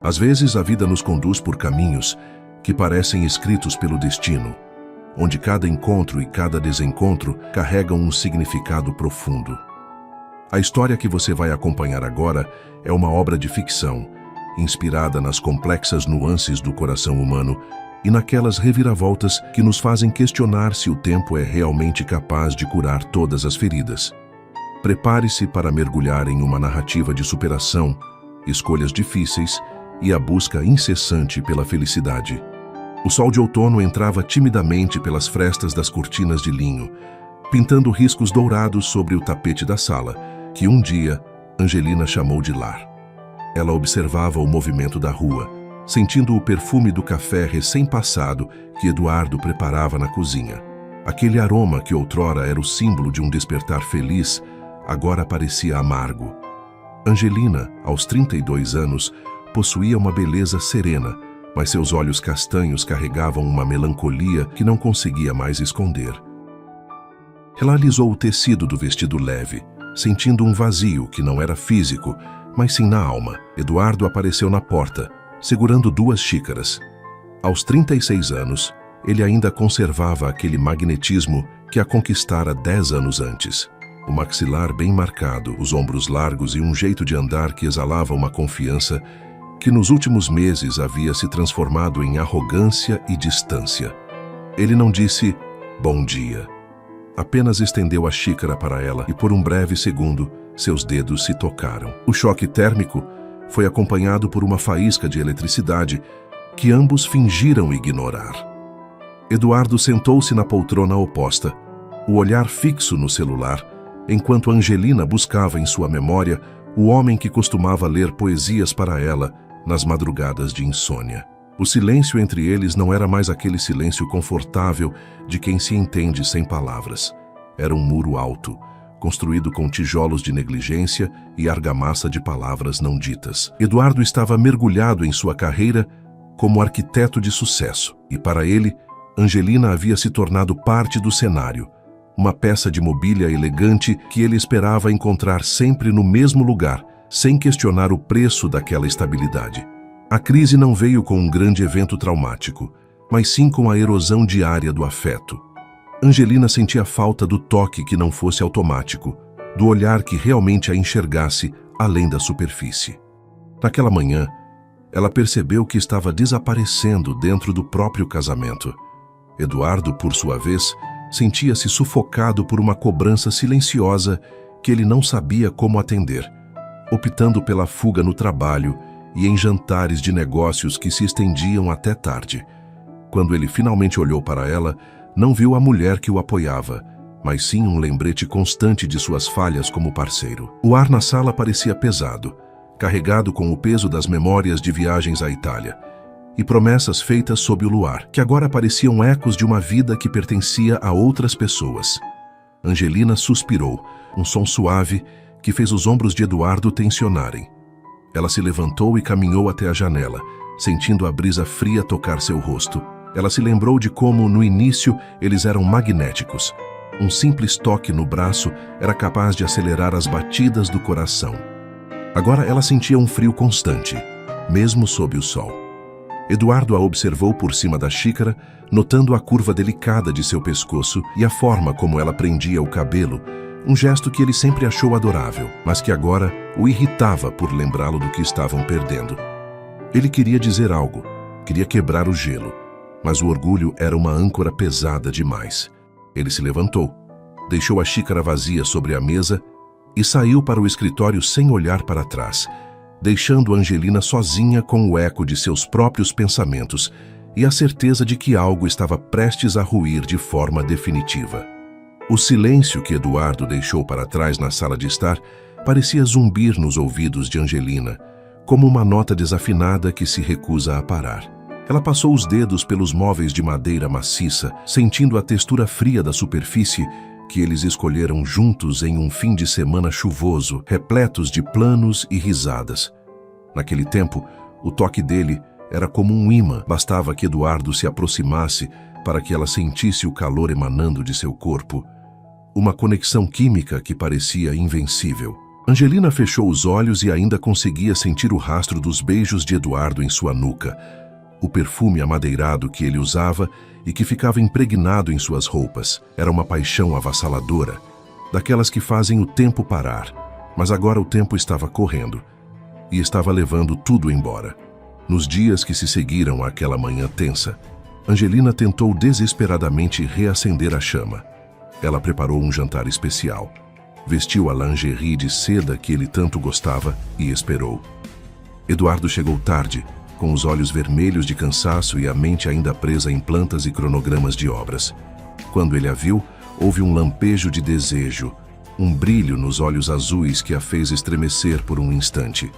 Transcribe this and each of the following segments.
Às vezes a vida nos conduz por caminhos que parecem escritos pelo destino, onde cada encontro e cada desencontro carregam um significado profundo. A história que você vai acompanhar agora é uma obra de ficção, inspirada nas complexas nuances do coração humano e naquelas reviravoltas que nos fazem questionar se o tempo é realmente capaz de curar todas as feridas. Prepare-se para mergulhar em uma narrativa de superação, escolhas difíceis e a busca incessante pela felicidade. O sol de outono entrava timidamente pelas frestas das cortinas de linho, pintando riscos dourados sobre o tapete da sala, que um dia Angelina chamou de lar. Ela observava o movimento da rua, sentindo o perfume do café recém-passado que Eduardo preparava na cozinha. Aquele aroma que outrora era o símbolo de um despertar feliz, agora parecia amargo. Angelina, aos 32 anos, possuía uma beleza serena, mas seus olhos castanhos carregavam uma melancolia que não conseguia mais esconder. Ela alisou o tecido do vestido leve, sentindo um vazio que não era físico, mas sim na alma. Eduardo apareceu na porta, segurando 2 xícaras. Aos 36 anos, ele ainda conservava aquele magnetismo que a conquistara 10 anos antes. O maxilar bem marcado, os ombros largos e um jeito de andar que exalava uma confiança que nos últimos meses havia se transformado em arrogância e distância. Ele não disse bom dia. Apenas estendeu a xícara para ela e por um breve segundo, seus dedos se tocaram. O choque térmico foi acompanhado por uma faísca de eletricidade que ambos fingiram ignorar. Eduardo sentou-se na poltrona oposta, o olhar fixo no celular, enquanto Angelina buscava em sua memória o homem que costumava ler poesias para ela nas madrugadas de insônia. O silêncio entre eles não era mais aquele silêncio confortável de quem se entende sem palavras. Era um muro alto, construído com tijolos de negligência e argamassa de palavras não ditas. Eduardo estava mergulhado em sua carreira como arquiteto de sucesso, e para ele, Angelina havia se tornado parte do cenário, uma peça de mobília elegante que ele esperava encontrar sempre no mesmo lugar, sem questionar o preço daquela estabilidade. A crise não veio com um grande evento traumático, mas sim com a erosão diária do afeto. Angelina sentia falta do toque que não fosse automático, do olhar que realmente a enxergasse além da superfície. Naquela manhã, ela percebeu que estava desaparecendo dentro do próprio casamento. Eduardo, por sua vez, sentia-se sufocado por uma cobrança silenciosa que ele não sabia como atender, optando pela fuga no trabalho e em jantares de negócios que se estendiam até tarde. Quando ele finalmente olhou para ela, não viu a mulher que o apoiava, mas sim um lembrete constante de suas falhas como parceiro. O ar na sala parecia pesado, carregado com o peso das memórias de viagens à Itália, e promessas feitas sob o luar, que agora pareciam ecos de uma vida que pertencia a outras pessoas. Angelina suspirou, um som suave que fez os ombros de Eduardo tensionarem. Ela se levantou e caminhou até a janela, sentindo a brisa fria tocar seu rosto. Ela se lembrou de como, no início, eles eram magnéticos. Um simples toque no braço era capaz de acelerar as batidas do coração. Agora ela sentia um frio constante, mesmo sob o sol. Eduardo a observou por cima da xícara, notando a curva delicada de seu pescoço e a forma como ela prendia o cabelo, um gesto que ele sempre achou adorável, mas que agora o irritava por lembrá-lo do que estavam perdendo. Ele queria dizer algo, queria quebrar o gelo, mas o orgulho era uma âncora pesada demais. Ele se levantou, deixou a xícara vazia sobre a mesa e saiu para o escritório sem olhar para trás, deixando Angelina sozinha com o eco de seus próprios pensamentos e a certeza de que algo estava prestes a ruir de forma definitiva. O silêncio que Eduardo deixou para trás na sala de estar parecia zumbir nos ouvidos de Angelina, como uma nota desafinada que se recusa a parar. Ela passou os dedos pelos móveis de madeira maciça, sentindo a textura fria da superfície que eles escolheram juntos em um fim de semana chuvoso, repletos de planos e risadas. Naquele tempo, o toque dele era como um imã, bastava que Eduardo se aproximasse para que ela sentisse o calor emanando de seu corpo. Uma conexão química que parecia invencível. Angelina fechou os olhos e ainda conseguia sentir o rastro dos beijos de Eduardo em sua nuca, o perfume amadeirado que ele usava e que ficava impregnado em suas roupas. Era uma paixão avassaladora, daquelas que fazem o tempo parar. Mas agora o tempo estava correndo e estava levando tudo embora. Nos dias que se seguiram àquela manhã tensa, Angelina tentou desesperadamente reacender a chama. Ela preparou um jantar especial, vestiu a lingerie de seda que ele tanto gostava e esperou. Eduardo chegou tarde, com os olhos vermelhos de cansaço e a mente ainda presa em plantas e cronogramas de obras. Quando ele a viu, houve um lampejo de desejo, um brilho nos olhos azuis que a fez estremecer por um instante.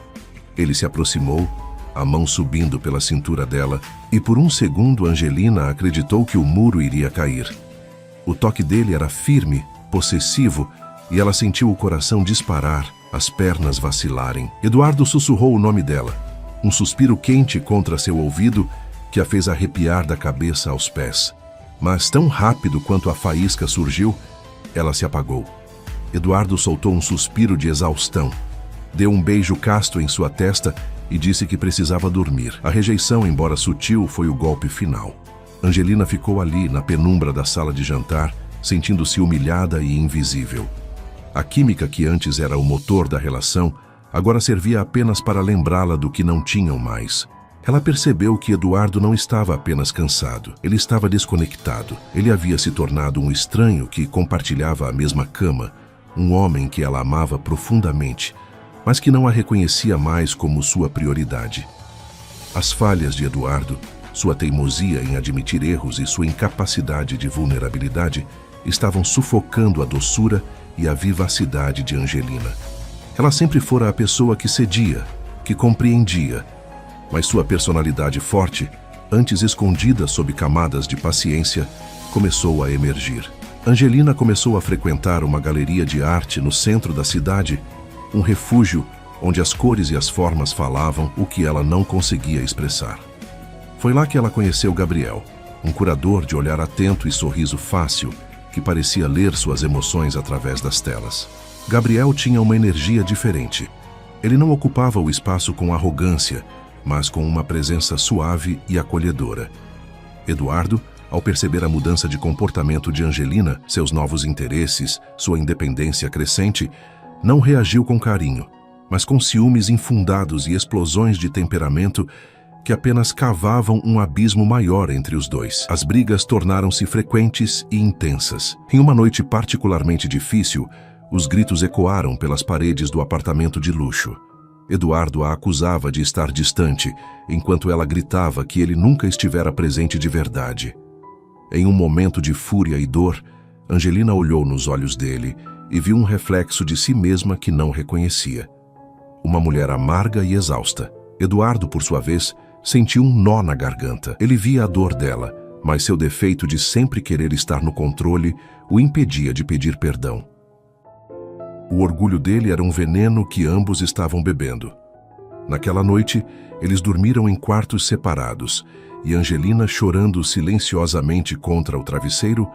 Ele se aproximou, a mão subindo pela cintura dela, e por um segundo Angelina acreditou que o muro iria cair. O toque dele era firme, possessivo, e ela sentiu o coração disparar, as pernas vacilarem. Eduardo sussurrou o nome dela, um suspiro quente contra seu ouvido que a fez arrepiar da cabeça aos pés. Mas tão rápido quanto a faísca surgiu, ela se apagou. Eduardo soltou um suspiro de exaustão, deu um beijo casto em sua testa e disse que precisava dormir. A rejeição, embora sutil, foi o golpe final. Angelina ficou ali, na penumbra da sala de jantar, sentindo-se humilhada e invisível. A química que antes era o motor da relação, agora servia apenas para lembrá-la do que não tinham mais. Ela percebeu que Eduardo não estava apenas cansado, ele estava desconectado. Ele havia se tornado um estranho que compartilhava a mesma cama, um homem que ela amava profundamente, mas que não a reconhecia mais como sua prioridade. As falhas de Eduardo, sua teimosia em admitir erros e sua incapacidade de vulnerabilidade estavam sufocando a doçura e a vivacidade de Angelina. Ela sempre fora a pessoa que cedia, que compreendia, mas sua personalidade forte, antes escondida sob camadas de paciência, começou a emergir. Angelina começou a frequentar uma galeria de arte no centro da cidade, um refúgio onde as cores e as formas falavam o que ela não conseguia expressar. Foi lá que ela conheceu Gabriel, um curador de olhar atento e sorriso fácil, que parecia ler suas emoções através das telas. Gabriel tinha uma energia diferente. Ele não ocupava o espaço com arrogância, mas com uma presença suave e acolhedora. Eduardo, ao perceber a mudança de comportamento de Angelina, seus novos interesses, sua independência crescente, não reagiu com carinho, mas com ciúmes infundados e explosões de temperamento que apenas cavavam um abismo maior entre os dois. As brigas tornaram-se frequentes e intensas. Em uma noite particularmente difícil, os gritos ecoaram pelas paredes do apartamento de luxo. Eduardo a acusava de estar distante, enquanto ela gritava que ele nunca estivera presente de verdade. Em um momento de fúria e dor, Angelina olhou nos olhos dele e viu um reflexo de si mesma que não reconhecia. Uma mulher amarga e exausta. Eduardo, por sua vez, sentiu um nó na garganta. Ele via a dor dela, mas seu defeito de sempre querer estar no controle o impedia de pedir perdão. O orgulho dele era um veneno que ambos estavam bebendo. Naquela noite, eles dormiram em quartos separados, e Angelina, chorando silenciosamente contra o travesseiro,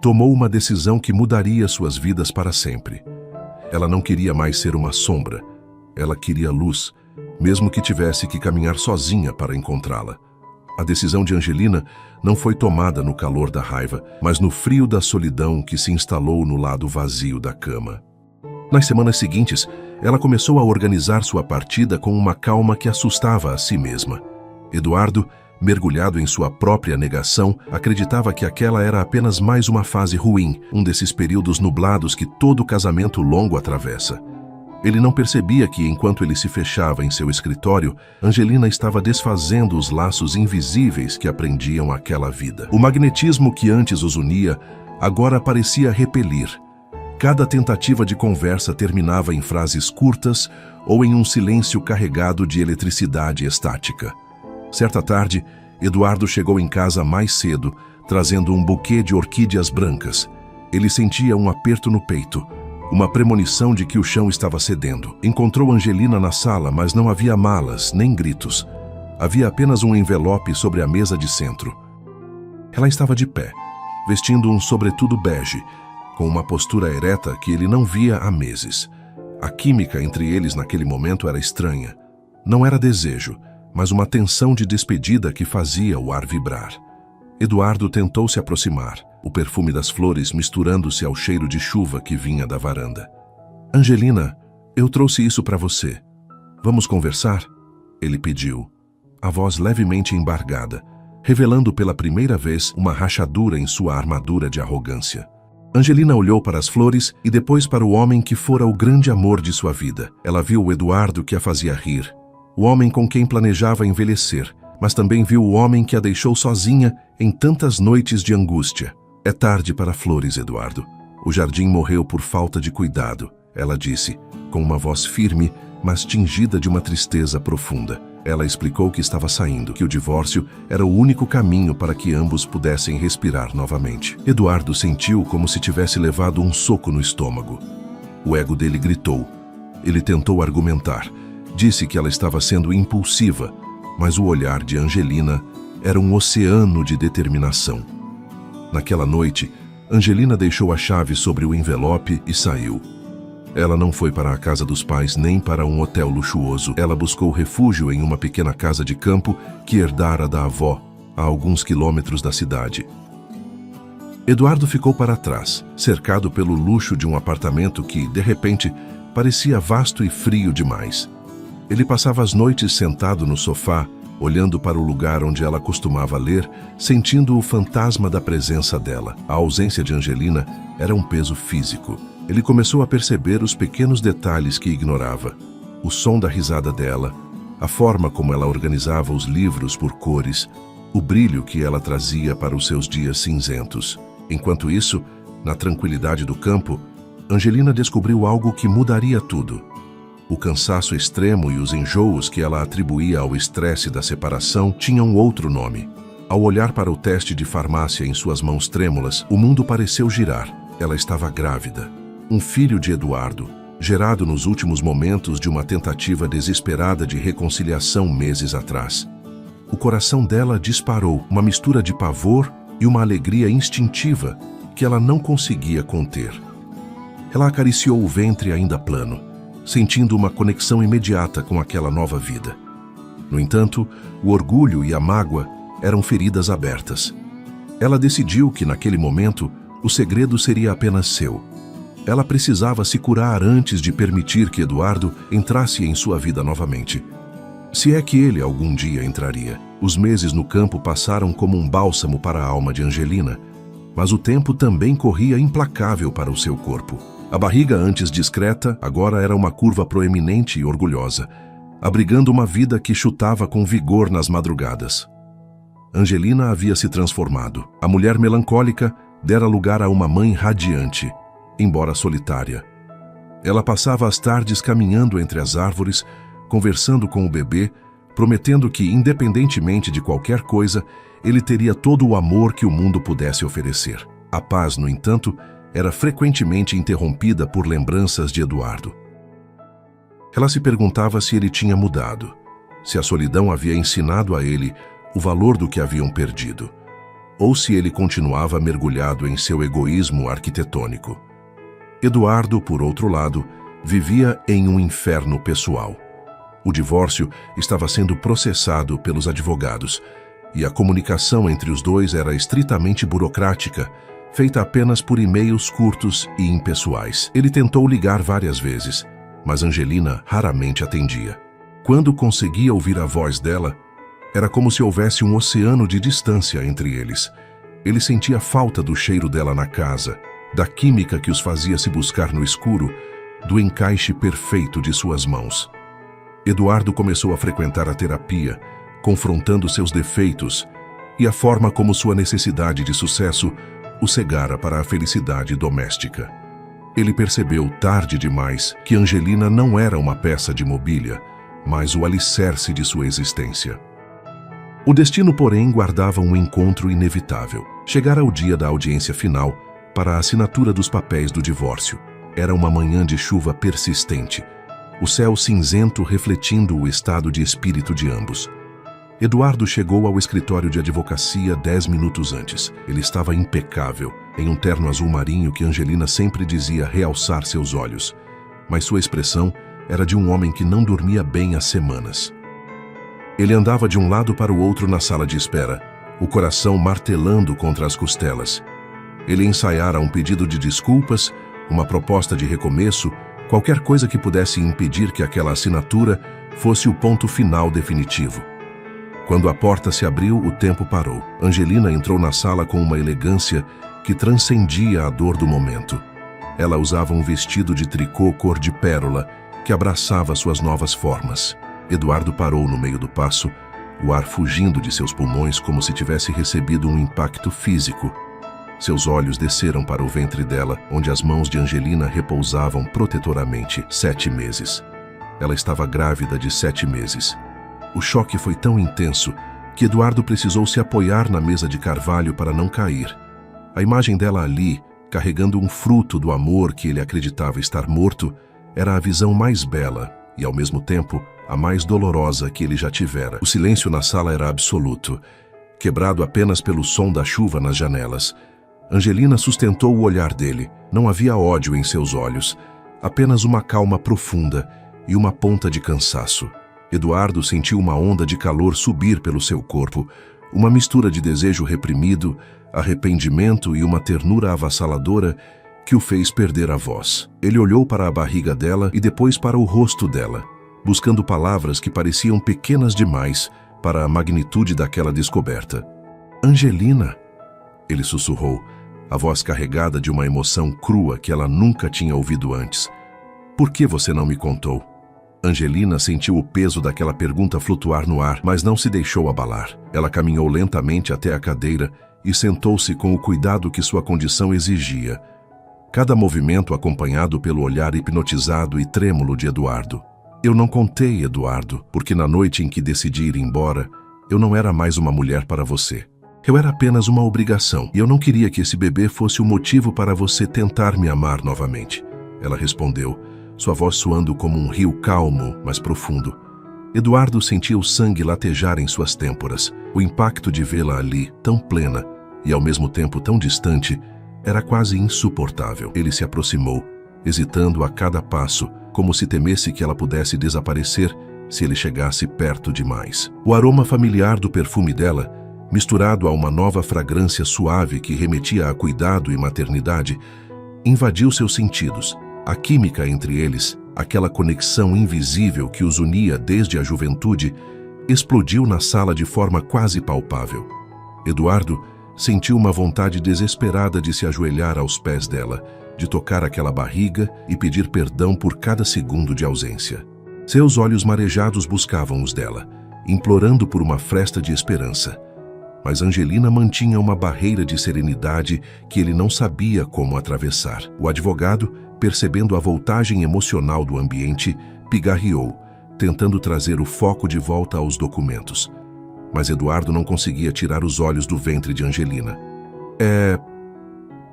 tomou uma decisão que mudaria suas vidas para sempre. Ela não queria mais ser uma sombra. Ela queria luz, mesmo que tivesse que caminhar sozinha para encontrá-la. A decisão de Angelina não foi tomada no calor da raiva, mas no frio da solidão que se instalou no lado vazio da cama. Nas semanas seguintes, ela começou a organizar sua partida com uma calma que assustava a si mesma. Eduardo, mergulhado em sua própria negação, acreditava que aquela era apenas mais uma fase ruim, um desses períodos nublados que todo casamento longo atravessa. Ele não percebia que, enquanto ele se fechava em seu escritório, Angelina estava desfazendo os laços invisíveis que aprendiam aquela vida. O magnetismo que antes os unia, agora parecia repelir. Cada tentativa de conversa terminava em frases curtas ou em um silêncio carregado de eletricidade estática. Certa tarde, Eduardo chegou em casa mais cedo, trazendo um buquê de orquídeas brancas. Ele sentia um aperto no peito, uma premonição de que o chão estava cedendo. Encontrou Angelina na sala, mas não havia malas, nem gritos. Havia apenas um envelope sobre a mesa de centro. Ela estava de pé, vestindo um sobretudo bege, com uma postura ereta que ele não via há meses. A química entre eles naquele momento era estranha. Não era desejo, mas uma tensão de despedida que fazia o ar vibrar. Eduardo tentou se aproximar, o perfume das flores misturando-se ao cheiro de chuva que vinha da varanda. Angelina, eu trouxe isso para você. Vamos conversar? Ele pediu, a voz levemente embargada, revelando pela primeira vez uma rachadura em sua armadura de arrogância. Angelina olhou para as flores e depois para o homem que fora o grande amor de sua vida. Ela viu o Eduardo que a fazia rir, o homem com quem planejava envelhecer, mas também viu o homem que a deixou sozinha em tantas noites de angústia. É tarde para flores, Eduardo. O jardim morreu por falta de cuidado, ela disse, com uma voz firme, mas tingida de uma tristeza profunda. Ela explicou que estava saindo, que o divórcio era o único caminho para que ambos pudessem respirar novamente. Eduardo sentiu como se tivesse levado um soco no estômago. O ego dele gritou. Ele tentou argumentar. Disse que ela estava sendo impulsiva, mas o olhar de Angelina era um oceano de determinação. Naquela noite, Angelina deixou a chave sobre o envelope e saiu. Ela não foi para a casa dos pais nem para um hotel luxuoso. Ela buscou refúgio em uma pequena casa de campo que herdara da avó, a alguns quilômetros da cidade. Eduardo ficou para trás, cercado pelo luxo de um apartamento que, de repente, parecia vasto e frio demais. Ele passava as noites sentado no sofá, olhando para o lugar onde ela costumava ler, sentindo o fantasma da presença dela. A ausência de Angelina era um peso físico. Ele começou a perceber os pequenos detalhes que ignorava. O som da risada dela, a forma como ela organizava os livros por cores, o brilho que ela trazia para os seus dias cinzentos. Enquanto isso, na tranquilidade do campo, Angelina descobriu algo que mudaria tudo. O cansaço extremo e os enjoos que ela atribuía ao estresse da separação tinham outro nome. Ao olhar para o teste de farmácia em suas mãos trêmulas, o mundo pareceu girar. Ela estava grávida. Um filho de Eduardo, gerado nos últimos momentos de uma tentativa desesperada de reconciliação meses atrás. O coração dela disparou, uma mistura de pavor e uma alegria instintiva que ela não conseguia conter. Ela acariciou o ventre ainda plano, sentindo uma conexão imediata com aquela nova vida. No entanto, o orgulho e a mágoa eram feridas abertas. Ela decidiu que, naquele momento, o segredo seria apenas seu. Ela precisava se curar antes de permitir que Eduardo entrasse em sua vida novamente. Se é que ele algum dia entraria. Os meses no campo passaram como um bálsamo para a alma de Angelina, mas o tempo também corria implacável para o seu corpo. A barriga, antes discreta, agora era uma curva proeminente e orgulhosa, abrigando uma vida que chutava com vigor nas madrugadas. Angelina havia se transformado. A mulher melancólica dera lugar a uma mãe radiante, embora solitária. Ela passava as tardes caminhando entre as árvores, conversando com o bebê, prometendo que, independentemente de qualquer coisa, ele teria todo o amor que o mundo pudesse oferecer. A paz, no entanto, era frequentemente interrompida por lembranças de Eduardo. Ela se perguntava se ele tinha mudado, se a solidão havia ensinado a ele o valor do que haviam perdido, ou se ele continuava mergulhado em seu egoísmo arquitetônico. Eduardo, por outro lado, vivia em um inferno pessoal. O divórcio estava sendo processado pelos advogados, e a comunicação entre os dois era estritamente burocrática, feita apenas por e-mails curtos e impessoais. Ele tentou ligar várias vezes, mas Angelina raramente atendia. Quando conseguia ouvir a voz dela, era como se houvesse um oceano de distância entre eles. Ele sentia falta do cheiro dela na casa, da química que os fazia se buscar no escuro, do encaixe perfeito de suas mãos. Eduardo começou a frequentar a terapia, confrontando seus defeitos e a forma como sua necessidade de sucesso o cegara para a felicidade doméstica. Ele percebeu tarde demais que Angelina não era uma peça de mobília, mas o alicerce de sua existência. O destino, porém, guardava um encontro inevitável. Chegara o dia da audiência final para a assinatura dos papéis do divórcio. Era uma manhã de chuva persistente, o céu cinzento refletindo o estado de espírito de ambos. Eduardo chegou ao escritório de advocacia 10 minutos antes. Ele estava impecável, em um terno azul marinho que Angelina sempre dizia realçar seus olhos. mas sua expressão era de um homem que não dormia bem há semanas. Ele andava de um lado para o outro na sala de espera, o coração martelando contra as costelas. Ele ensaiara um pedido de desculpas, uma proposta de recomeço, qualquer coisa que pudesse impedir que aquela assinatura fosse o ponto final definitivo. Quando a porta se abriu, o tempo parou. Angelina entrou na sala com uma elegância que transcendia a dor do momento. Ela usava um vestido de tricô cor de pérola que abraçava suas novas formas. Eduardo parou no meio do passo, o ar fugindo de seus pulmões como se tivesse recebido um impacto físico. Seus olhos desceram para o ventre dela, onde as mãos de Angelina repousavam protetoramente. 7 meses. Ela estava grávida de 7 meses. O choque foi tão intenso que Eduardo precisou se apoiar na mesa de carvalho para não cair. A imagem dela ali, carregando um fruto do amor que ele acreditava estar morto, era a visão mais bela e, ao mesmo tempo, a mais dolorosa que ele já tivera. O silêncio na sala era absoluto, quebrado apenas pelo som da chuva nas janelas. Angelina sustentou o olhar dele. Não havia ódio em seus olhos, apenas uma calma profunda e uma ponta de cansaço. Eduardo sentiu uma onda de calor subir pelo seu corpo, uma mistura de desejo reprimido, arrependimento e uma ternura avassaladora que o fez perder a voz. Ele olhou para a barriga dela e depois para o rosto dela, buscando palavras que pareciam pequenas demais para a magnitude daquela descoberta. Angelina, ele sussurrou, a voz carregada de uma emoção crua que ela nunca tinha ouvido antes. Por que você não me contou? Angelina sentiu o peso daquela pergunta flutuar no ar, mas não se deixou abalar. Ela caminhou lentamente até a cadeira e sentou-se com o cuidado que sua condição exigia, cada movimento acompanhado pelo olhar hipnotizado e trêmulo de Eduardo. Eu não contei, Eduardo, porque na noite em que decidi ir embora, eu não era mais uma mulher para você. Eu era apenas uma obrigação, e eu não queria que esse bebê fosse o motivo para você tentar me amar novamente. Ela respondeu, sua voz soando como um rio calmo, mas profundo. Eduardo sentia o sangue latejar em suas têmporas. O impacto de vê-la ali, tão plena e ao mesmo tempo tão distante, era quase insuportável. Ele se aproximou, hesitando a cada passo, como se temesse que ela pudesse desaparecer se ele chegasse perto demais. O aroma familiar do perfume dela, misturado a uma nova fragrância suave que remetia a cuidado e maternidade, invadiu seus sentidos. A química entre eles, aquela conexão invisível que os unia desde a juventude, explodiu na sala de forma quase palpável. Eduardo sentiu uma vontade desesperada de se ajoelhar aos pés dela, de tocar aquela barriga e pedir perdão por cada segundo de ausência. Seus olhos marejados buscavam os dela, implorando por uma fresta de esperança. Mas Angelina mantinha uma barreira de serenidade que ele não sabia como atravessar. O advogado, percebendo a voltagem emocional do ambiente, pigarreou, tentando trazer o foco de volta aos documentos. Mas Eduardo não conseguia tirar os olhos do ventre de Angelina.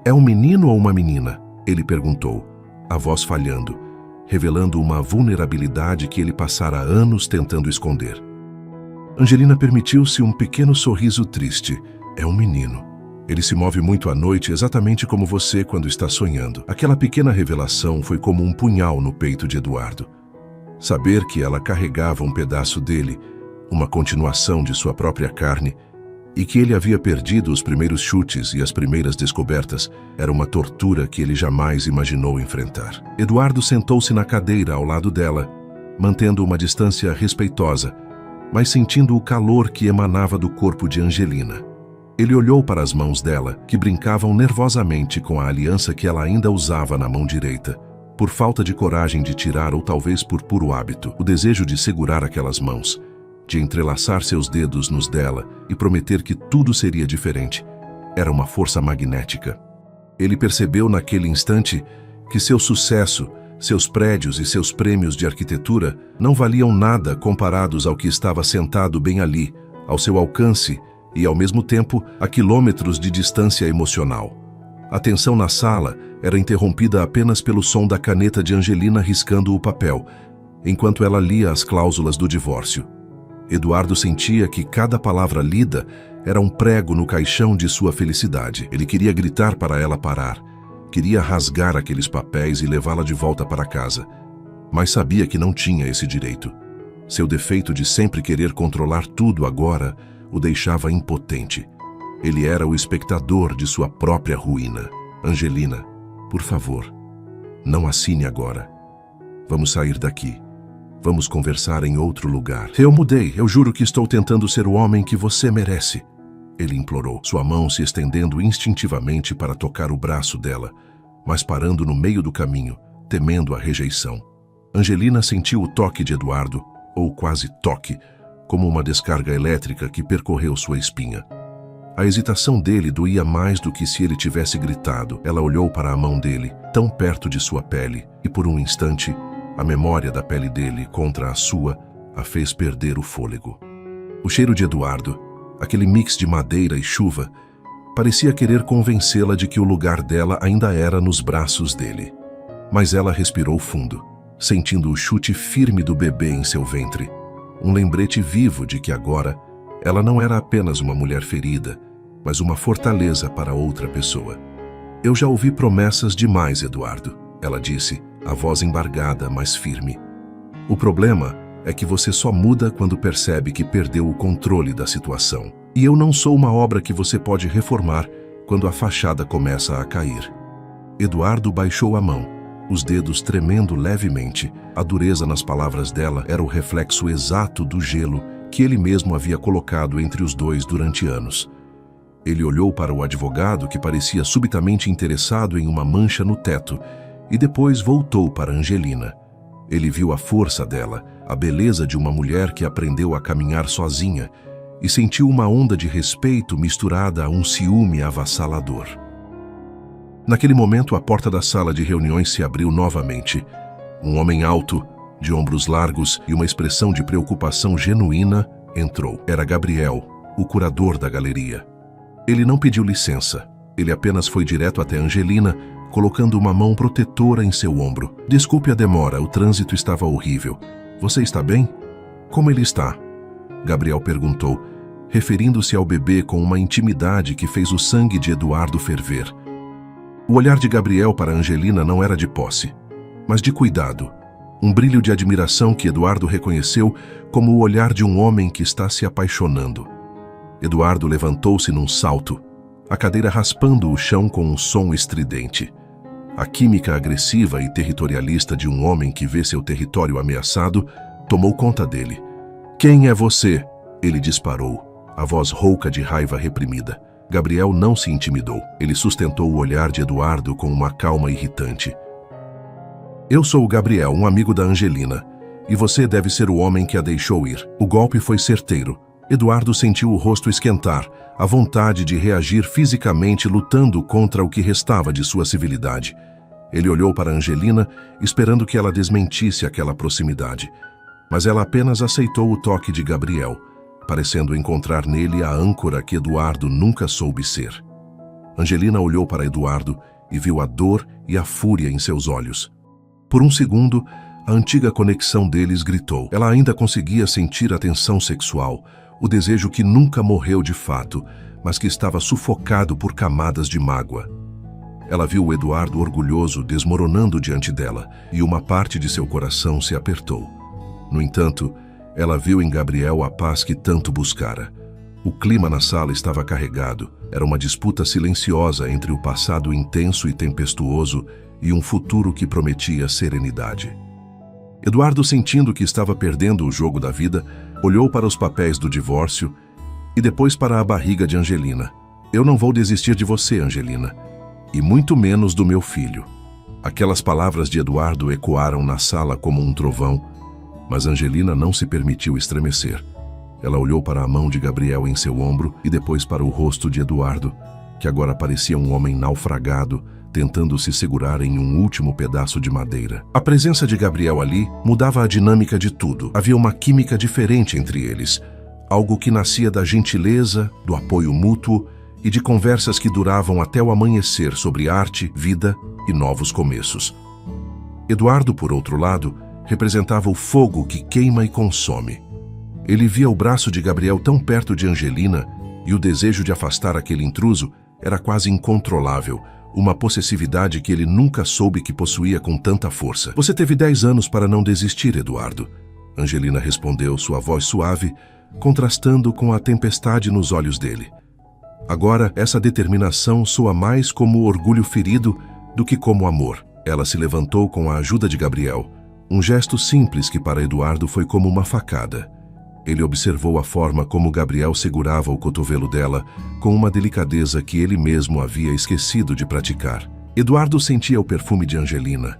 É um menino ou uma menina? Ele perguntou, a voz falhando, revelando uma vulnerabilidade que ele passara anos tentando esconder. Angelina permitiu-se um pequeno sorriso triste. É um menino. Ele se move muito à noite, exatamente como você quando está sonhando. Aquela pequena revelação foi como um punhal no peito de Eduardo. Saber que ela carregava um pedaço dele, uma continuação de sua própria carne, e que ele havia perdido os primeiros chutes e as primeiras descobertas, era uma tortura que ele jamais imaginou enfrentar. Eduardo sentou-se na cadeira ao lado dela, mantendo uma distância respeitosa, mas sentindo o calor que emanava do corpo de Angelina. Ele olhou para as mãos dela, que brincavam nervosamente com a aliança que ela ainda usava na mão direita, por falta de coragem de tirar ou talvez por puro hábito, o desejo de segurar aquelas mãos, de entrelaçar seus dedos nos dela e prometer que tudo seria diferente. Era uma força magnética. Ele percebeu naquele instante que seu sucesso, seus prédios e seus prêmios de arquitetura não valiam nada comparados ao que estava sentado bem ali, ao seu alcance e, ao mesmo tempo, a quilômetros de distância emocional. A tensão na sala era interrompida apenas pelo som da caneta de Angelina riscando o papel, enquanto ela lia as cláusulas do divórcio. Eduardo sentia que cada palavra lida era um prego no caixão de sua felicidade. Ele queria gritar para ela parar. Queria rasgar aqueles papéis e levá-la de volta para casa. mas sabia que não tinha esse direito. Seu defeito de sempre querer controlar tudo agora o deixava impotente. Ele era o espectador de sua própria ruína. Angelina, por favor, não assine agora. Vamos sair daqui. Vamos conversar em outro lugar. Eu mudei. Eu juro que estou tentando ser o homem que você merece. Ele implorou, sua mão se estendendo instintivamente para tocar o braço dela, mas parando no meio do caminho, temendo a rejeição. Angelina sentiu o toque de Eduardo, ou quase toque, como uma descarga elétrica que percorreu sua espinha. A hesitação dele doía mais do que se ele tivesse gritado. Ela olhou para a mão dele, tão perto de sua pele, e por um instante, a memória da pele dele contra a sua a fez perder o fôlego. O cheiro de Eduardo, aquele mix de madeira e chuva, parecia querer convencê-la de que o lugar dela ainda era nos braços dele. Mas ela respirou fundo, sentindo o chute firme do bebê em seu ventre, um lembrete vivo de que agora ela não era apenas uma mulher ferida, mas uma fortaleza para outra pessoa. Eu já ouvi promessas demais, Eduardo, ela disse, a voz embargada, mas firme. O problema é que você só muda quando percebe que perdeu o controle da situação. E eu não sou uma obra que você pode reformar quando a fachada começa a cair. Eduardo baixou a mão, os dedos tremendo levemente. A dureza nas palavras dela era o reflexo exato do gelo que ele mesmo havia colocado entre os dois durante anos. Ele olhou para o advogado, que parecia subitamente interessado em uma mancha no teto, e depois voltou para Angelina. Ele viu a força dela, a beleza de uma mulher que aprendeu a caminhar sozinha, e sentiu uma onda de respeito misturada a um ciúme avassalador. Naquele momento, a porta da sala de reuniões se abriu novamente. Um homem alto, de ombros largos e uma expressão de preocupação genuína, entrou. Era Gabriel, o curador da galeria. Ele não pediu licença. Ele apenas foi direto até Angelina, colocando uma mão protetora em seu ombro. Desculpe a demora, o trânsito estava horrível. Você está bem? Como ele está? Gabriel perguntou, referindo-se ao bebê com uma intimidade que fez o sangue de Eduardo ferver. O olhar de Gabriel para Angelina não era de posse, mas de cuidado. Um brilho de admiração que Eduardo reconheceu como o olhar de um homem que está se apaixonando. Eduardo levantou-se num salto, a cadeira raspando o chão com um som estridente. A química agressiva e territorialista de um homem que vê seu território ameaçado tomou conta dele. "Quem é você?" ele disparou, a voz rouca de raiva reprimida. Gabriel não se intimidou. Ele sustentou o olhar de Eduardo com uma calma irritante. "Eu sou o Gabriel, um amigo da Angelina, e você deve ser o homem que a deixou ir." O golpe foi certeiro. Eduardo sentiu o rosto esquentar, a vontade de reagir fisicamente lutando contra o que restava de sua civilidade. Ele olhou para Angelina, esperando que ela desmentisse aquela proximidade. Mas ela apenas aceitou o toque de Gabriel, parecendo encontrar nele a âncora que Eduardo nunca soube ser. Angelina olhou para Eduardo e viu a dor e a fúria em seus olhos. Por um segundo, a antiga conexão deles gritou. Ela ainda conseguia sentir a tensão sexual, o desejo que nunca morreu de fato, mas que estava sufocado por camadas de mágoa. Ela viu o Eduardo orgulhoso desmoronando diante dela, e uma parte de seu coração se apertou. No entanto, ela viu em Gabriel a paz que tanto buscara. O clima na sala estava carregado. Era uma disputa silenciosa entre o passado intenso e tempestuoso e um futuro que prometia serenidade. Eduardo, sentindo que estava perdendo o jogo da vida, olhou para os papéis do divórcio e depois para a barriga de Angelina. "Eu não vou desistir de você, Angelina, e muito menos do meu filho." Aquelas palavras de Eduardo ecoaram na sala como um trovão, mas Angelina não se permitiu estremecer. Ela olhou para a mão de Gabriel em seu ombro e depois para o rosto de Eduardo, que agora parecia um homem naufragado, tentando se segurar em um último pedaço de madeira. A presença de Gabriel ali mudava a dinâmica de tudo. Havia uma química diferente entre eles, algo que nascia da gentileza, do apoio mútuo e de conversas que duravam até o amanhecer sobre arte, vida e novos começos. Eduardo, por outro lado, representava o fogo que queima e consome. Ele via o braço de Gabriel tão perto de Angelina e o desejo de afastar aquele intruso era quase incontrolável, uma possessividade que ele nunca soube que possuía com tanta força. Você teve 10 anos para não desistir, Eduardo. Angelina respondeu, sua voz suave, contrastando com a tempestade nos olhos dele. Agora, essa determinação soa mais como orgulho ferido do que como amor. Ela se levantou com a ajuda de Gabriel, um gesto simples que para Eduardo foi como uma facada. Ele observou a forma como Gabriel segurava o cotovelo dela, com uma delicadeza que ele mesmo havia esquecido de praticar. Eduardo sentia o perfume de Angelina,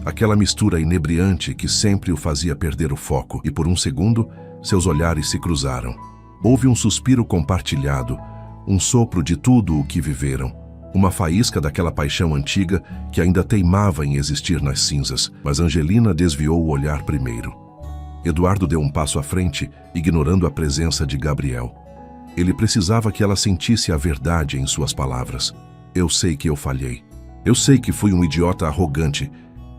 aquela mistura inebriante que sempre o fazia perder o foco, e por um segundo, seus olhares se cruzaram. Houve um suspiro compartilhado, um sopro de tudo o que viveram, uma faísca daquela paixão antiga que ainda teimava em existir nas cinzas, mas Angelina desviou o olhar primeiro. Eduardo deu um passo à frente, ignorando a presença de Gabriel. Ele precisava que ela sentisse a verdade em suas palavras. Eu sei que eu falhei. Eu sei que fui um idiota arrogante,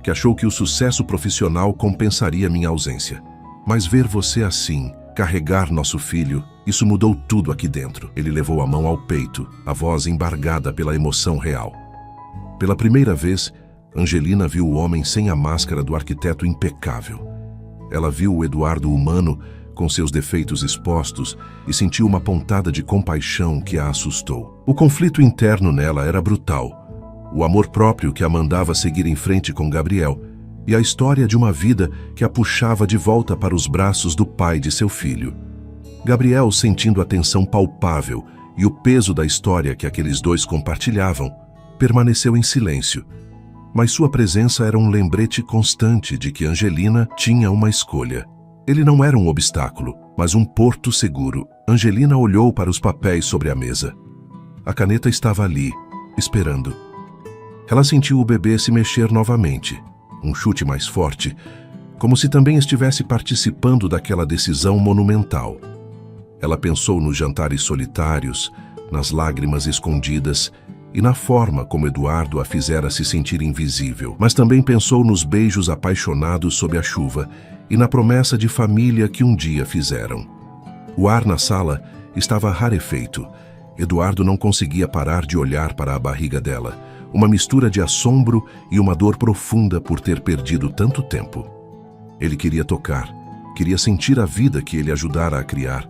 que achou que o sucesso profissional compensaria minha ausência. Mas ver você assim, carregar nosso filho, isso mudou tudo aqui dentro. Ele levou a mão ao peito, a voz embargada pela emoção real. Pela primeira vez, Angelina viu o homem sem a máscara do arquiteto impecável. Ela viu o Eduardo humano, com seus defeitos expostos, e sentiu uma pontada de compaixão que a assustou. O conflito interno nela era brutal. O amor próprio que a mandava seguir em frente com Gabriel, e a história de uma vida que a puxava de volta para os braços do pai de seu filho. Gabriel, sentindo a tensão palpável e o peso da história que aqueles dois compartilhavam, permaneceu em silêncio. Mas sua presença era um lembrete constante de que Angelina tinha uma escolha. Ele não era um obstáculo, mas um porto seguro. Angelina olhou para os papéis sobre a mesa. A caneta estava ali, esperando. Ela sentiu o bebê se mexer novamente, um chute mais forte, como se também estivesse participando daquela decisão monumental. Ela pensou nos jantares solitários, nas lágrimas escondidas e na forma como Eduardo a fizera se sentir invisível. Mas também pensou nos beijos apaixonados sob a chuva e na promessa de família que um dia fizeram. O ar na sala estava rarefeito. Eduardo não conseguia parar de olhar para a barriga dela, uma mistura de assombro e uma dor profunda por ter perdido tanto tempo. Ele queria tocar, queria sentir a vida que ele ajudara a criar,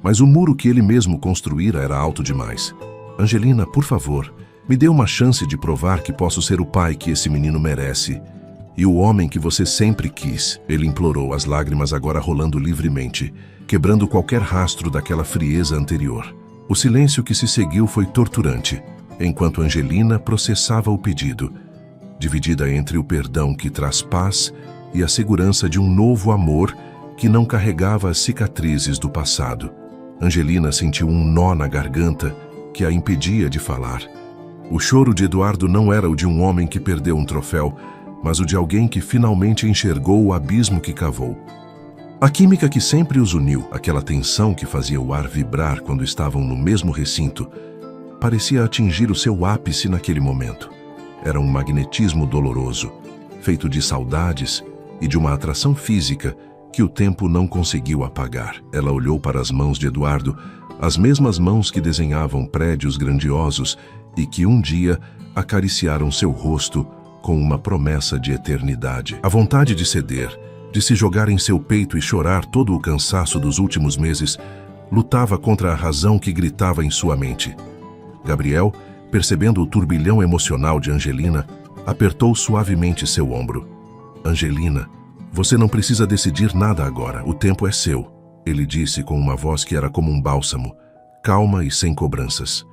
mas o muro que ele mesmo construíra era alto demais. Angelina, por favor, me dê uma chance de provar que posso ser o pai que esse menino merece. E o homem que você sempre quis, ele implorou, as lágrimas agora rolando livremente, quebrando qualquer rastro daquela frieza anterior. O silêncio que se seguiu foi torturante, enquanto Angelina processava o pedido, dividida entre o perdão que traz paz e a segurança de um novo amor que não carregava as cicatrizes do passado. Angelina sentiu um nó na garganta que a impedia de falar. O choro de Eduardo não era o de um homem que perdeu um troféu, mas o de alguém que finalmente enxergou o abismo que cavou. A química que sempre os uniu, aquela tensão que fazia o ar vibrar quando estavam no mesmo recinto, parecia atingir o seu ápice naquele momento. Era um magnetismo doloroso, feito de saudades e de uma atração física que o tempo não conseguiu apagar. Ela olhou para as mãos de Eduardo, as mesmas mãos que desenhavam prédios grandiosos e que um dia acariciaram seu rosto com uma promessa de eternidade. A vontade de ceder, de se jogar em seu peito e chorar todo o cansaço dos últimos meses, lutava contra a razão que gritava em sua mente. Gabriel, percebendo o turbilhão emocional de Angelina, apertou suavemente seu ombro. Angelina, você não precisa decidir nada agora, o tempo é seu, ele disse com uma voz que era como um bálsamo, calma e sem cobranças.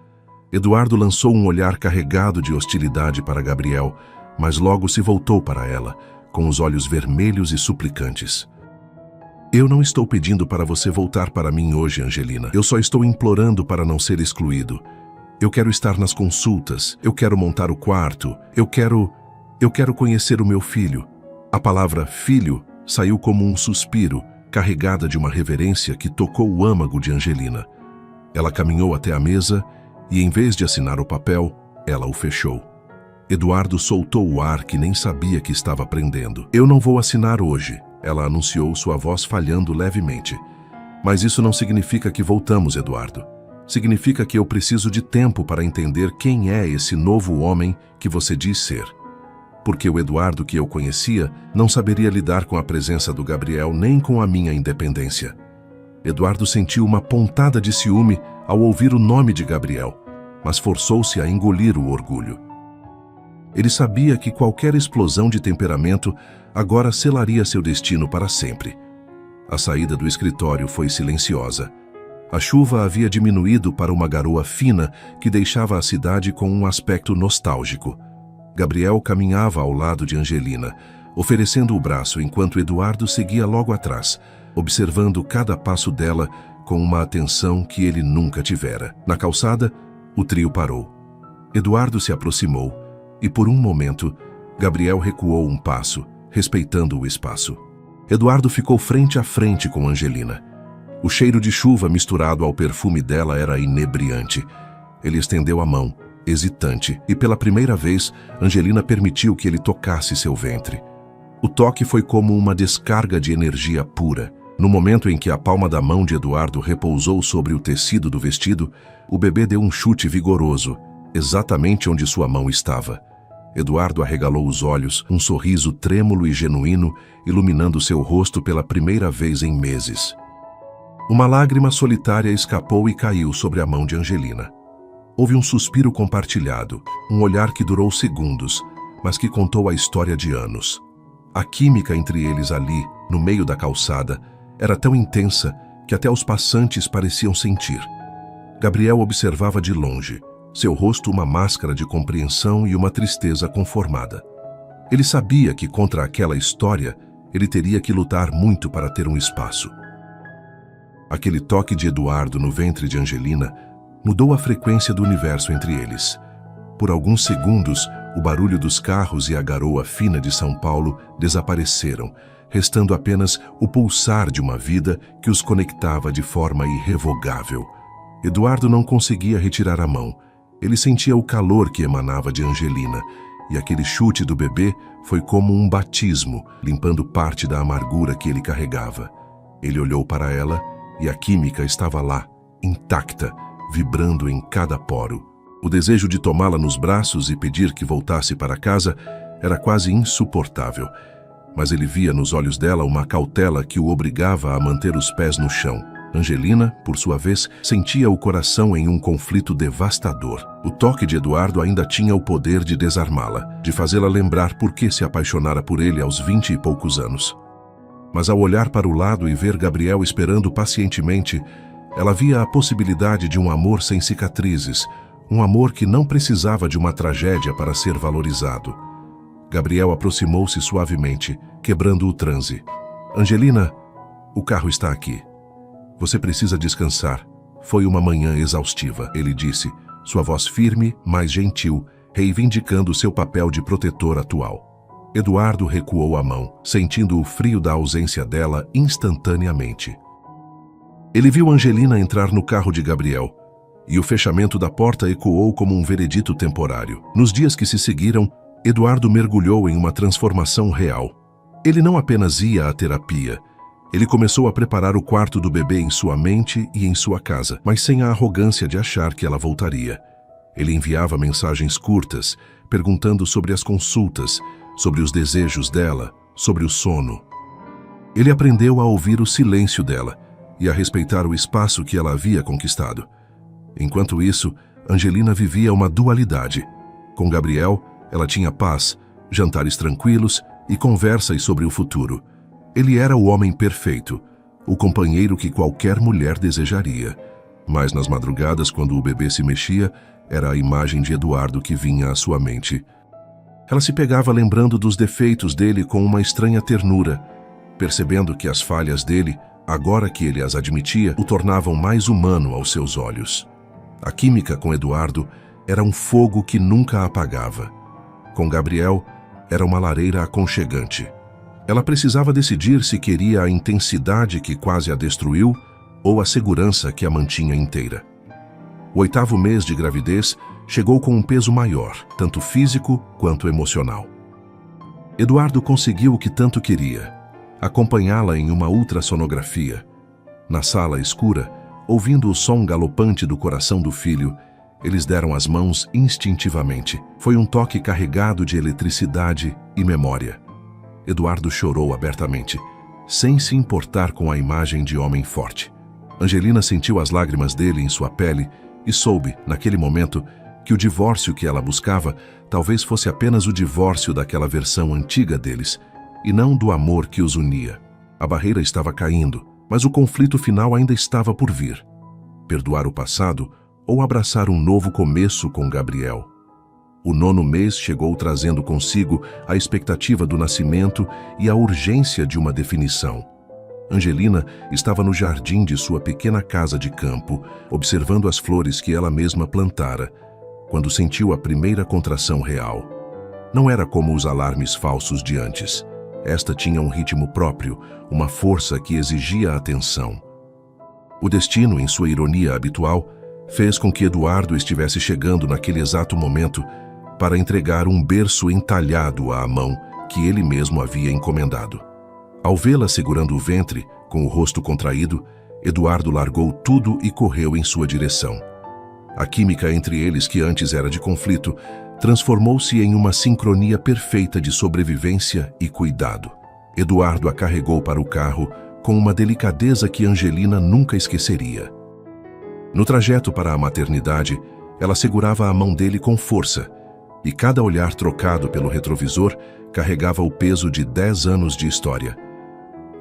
Eduardo lançou um olhar carregado de hostilidade para Gabriel, mas logo se voltou para ela, com os olhos vermelhos e suplicantes. Eu não estou pedindo para você voltar para mim hoje, Angelina. Eu só estou implorando para não ser excluído. Eu quero estar nas consultas, eu quero montar o quarto, eu quero conhecer o meu filho. A palavra filho saiu como um suspiro, carregada de uma reverência que tocou o âmago de Angelina. Ela caminhou até a mesa e, em vez de assinar o papel, ela o fechou. Eduardo soltou o ar que nem sabia que estava prendendo. Eu não vou assinar hoje, ela anunciou, sua voz falhando levemente. Mas isso não significa que voltamos, Eduardo. Significa que eu preciso de tempo para entender quem é esse novo homem que você diz ser. Porque o Eduardo que eu conhecia não saberia lidar com a presença do Gabriel nem com a minha independência. Eduardo sentiu uma pontada de ciúme ao ouvir o nome de Gabriel, mas forçou-se a engolir o orgulho. Ele sabia que qualquer explosão de temperamento agora selaria seu destino para sempre. A saída do escritório foi silenciosa. A chuva havia diminuído para uma garoa fina que deixava a cidade com um aspecto nostálgico. Gabriel caminhava ao lado de Angelina, oferecendo o braço enquanto Eduardo seguia logo atrás, observando cada passo dela com uma atenção que ele nunca tivera. Na calçada, o trio parou. Eduardo se aproximou e, por um momento, Gabriel recuou um passo, respeitando o espaço. Eduardo ficou frente a frente com Angelina. O cheiro de chuva misturado ao perfume dela era inebriante. Ele estendeu a mão, hesitante, e pela primeira vez, Angelina permitiu que ele tocasse seu ventre. O toque foi como uma descarga de energia pura. No momento em que a palma da mão de Eduardo repousou sobre o tecido do vestido, o bebê deu um chute vigoroso, exatamente onde sua mão estava. Eduardo arregalou os olhos, um sorriso trêmulo e genuíno, iluminando seu rosto pela primeira vez em meses. Uma lágrima solitária escapou e caiu sobre a mão de Angelina. Houve um suspiro compartilhado, um olhar que durou segundos, mas que contou a história de anos. A química entre eles ali, no meio da calçada, era tão intensa que até os passantes pareciam sentir. Gabriel observava de longe, seu rosto uma máscara de compreensão e uma tristeza conformada. Ele sabia que contra aquela história, ele teria que lutar muito para ter um espaço. Aquele toque de Eduardo no ventre de Angelina mudou a frequência do universo entre eles. Por alguns segundos, o barulho dos carros e a garoa fina de São Paulo desapareceram, restando apenas o pulsar de uma vida que os conectava de forma irrevogável. Eduardo não conseguia retirar a mão. Ele sentia o calor que emanava de Angelina, e aquele chute do bebê foi como um batismo, limpando parte da amargura que ele carregava. Ele olhou para ela e a química estava lá, intacta, vibrando em cada poro. O desejo de tomá-la nos braços e pedir que voltasse para casa era quase insuportável, mas ele via nos olhos dela uma cautela que o obrigava a manter os pés no chão. Angelina, por sua vez, sentia o coração em um conflito devastador. O toque de Eduardo ainda tinha o poder de desarmá-la, de fazê-la lembrar por que se apaixonara por ele aos 20 e poucos anos. Mas ao olhar para o lado e ver Gabriel esperando pacientemente, ela via a possibilidade de um amor sem cicatrizes, um amor que não precisava de uma tragédia para ser valorizado. Gabriel aproximou-se suavemente, quebrando o transe. Angelina, o carro está aqui. Você precisa descansar. Foi uma manhã exaustiva, ele disse, sua voz firme, mas gentil, reivindicando seu papel de protetor atual. Eduardo recuou a mão, sentindo o frio da ausência dela instantaneamente. Ele viu Angelina entrar no carro de Gabriel, e o fechamento da porta ecoou como um veredito temporário. Nos dias que se seguiram, Eduardo mergulhou em uma transformação real. Ele não apenas ia à terapia, ele começou a preparar o quarto do bebê em sua mente e em sua casa, mas sem a arrogância de achar que ela voltaria. Ele enviava mensagens curtas, perguntando sobre as consultas, sobre os desejos dela, sobre o sono. Ele aprendeu a ouvir o silêncio dela e a respeitar o espaço que ela havia conquistado. Enquanto isso, Angelina vivia uma dualidade. Com Gabriel, ela tinha paz, jantares tranquilos e conversas sobre o futuro. Ele era o homem perfeito, o companheiro que qualquer mulher desejaria. Mas nas madrugadas, quando o bebê se mexia, era a imagem de Eduardo que vinha à sua mente. Ela se pegava lembrando dos defeitos dele com uma estranha ternura, percebendo que as falhas dele, agora que ele as admitia, o tornavam mais humano aos seus olhos. A química com Eduardo era um fogo que nunca apagava. Com Gabriel, era uma lareira aconchegante. Ela precisava decidir se queria a intensidade que quase a destruiu ou a segurança que a mantinha inteira. O 8º mês de gravidez chegou com um peso maior, tanto físico quanto emocional. Eduardo conseguiu o que tanto queria, acompanhá-la em uma ultrassonografia. Na sala escura, ouvindo o som galopante do coração do filho, eles deram as mãos instintivamente. Foi um toque carregado de eletricidade e memória. Eduardo chorou abertamente, sem se importar com a imagem de homem forte. Angelina sentiu as lágrimas dele em sua pele e soube, naquele momento, que o divórcio que ela buscava talvez fosse apenas o divórcio daquela versão antiga deles, e não do amor que os unia. A barreira estava caindo, mas o conflito final ainda estava por vir. Perdoar o passado ou abraçar um novo começo com Gabriel. O 9º mês chegou trazendo consigo a expectativa do nascimento e a urgência de uma definição. Angelina estava no jardim de sua pequena casa de campo, observando as flores que ela mesma plantara, quando sentiu a primeira contração real. Não era como os alarmes falsos de antes. Esta tinha um ritmo próprio, uma força que exigia atenção. O destino, em sua ironia habitual, fez com que Eduardo estivesse chegando naquele exato momento para entregar um berço entalhado à mão que ele mesmo havia encomendado. Ao vê-la segurando o ventre, com o rosto contraído, Eduardo largou tudo e correu em sua direção. A química entre eles, que antes era de conflito, transformou-se em uma sincronia perfeita de sobrevivência e cuidado. Eduardo a carregou para o carro com uma delicadeza que Angelina nunca esqueceria. No trajeto para a maternidade, ela segurava a mão dele com força, e cada olhar trocado pelo retrovisor carregava o peso de 10 anos de história.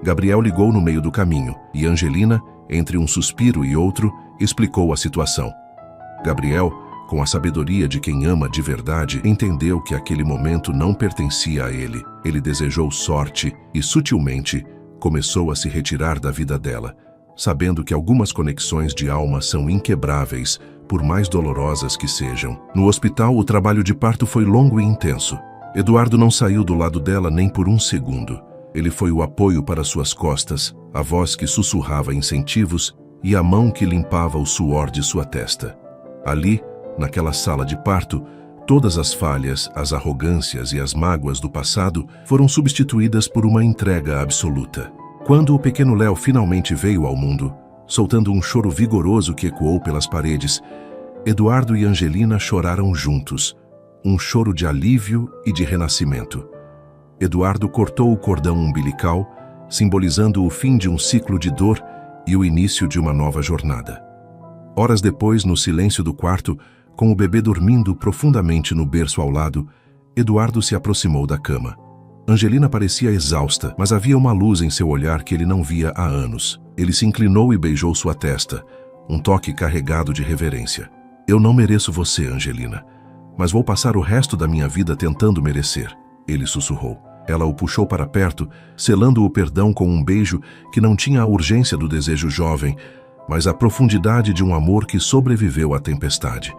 Gabriel ligou no meio do caminho, e Angelina, entre um suspiro e outro, explicou a situação. Gabriel, com a sabedoria de quem ama de verdade, entendeu que aquele momento não pertencia a ele. Ele desejou sorte e, sutilmente, começou a se retirar da vida dela, sabendo que algumas conexões de alma são inquebráveis, por mais dolorosas que sejam. No hospital, o trabalho de parto foi longo e intenso. Eduardo não saiu do lado dela nem por um segundo. Ele foi o apoio para suas costas, a voz que sussurrava incentivos e a mão que limpava o suor de sua testa. Ali, naquela sala de parto, todas as falhas, as arrogâncias e as mágoas do passado foram substituídas por uma entrega absoluta. Quando o pequeno Léo finalmente veio ao mundo, soltando um choro vigoroso que ecoou pelas paredes, Eduardo e Angelina choraram juntos, um choro de alívio e de renascimento. Eduardo cortou o cordão umbilical, simbolizando o fim de um ciclo de dor e o início de uma nova jornada. Horas depois, no silêncio do quarto, com o bebê dormindo profundamente no berço ao lado, Eduardo se aproximou da cama. Angelina parecia exausta, mas havia uma luz em seu olhar que ele não via há anos. Ele se inclinou e beijou sua testa, um toque carregado de reverência. Eu não mereço você, Angelina, mas vou passar o resto da minha vida tentando merecer, ele sussurrou. Ela o puxou para perto, selando o perdão com um beijo que não tinha a urgência do desejo jovem, mas a profundidade de um amor que sobreviveu à tempestade.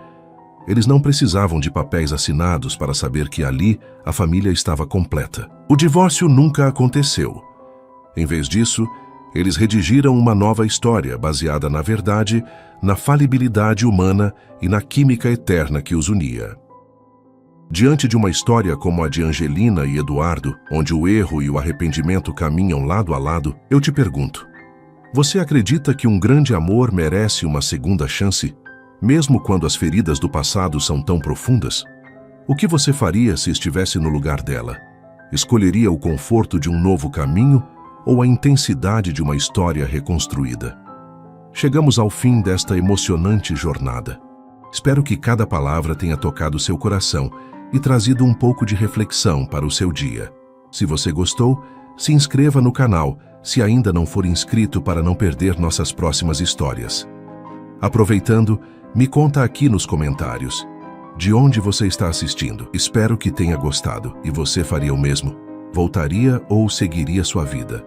Eles não precisavam de papéis assinados para saber que ali a família estava completa. O divórcio nunca aconteceu. Em vez disso, eles redigiram uma nova história baseada na verdade, na falibilidade humana e na química eterna que os unia. Diante de uma história como a de Angelina e Eduardo, onde o erro e o arrependimento caminham lado a lado, eu te pergunto: você acredita que um grande amor merece uma segunda chance? Mesmo quando as feridas do passado são tão profundas? O que você faria se estivesse no lugar dela? Escolheria o conforto de um novo caminho ou a intensidade de uma história reconstruída? Chegamos ao fim desta emocionante jornada. Espero que cada palavra tenha tocado seu coração e trazido um pouco de reflexão para o seu dia. Se você gostou, se inscreva no canal, se ainda não for inscrito, para não perder nossas próximas histórias. Aproveitando, me conta aqui nos comentários de onde você está assistindo. Espero que tenha gostado. E você faria o mesmo? Voltaria ou seguiria sua vida?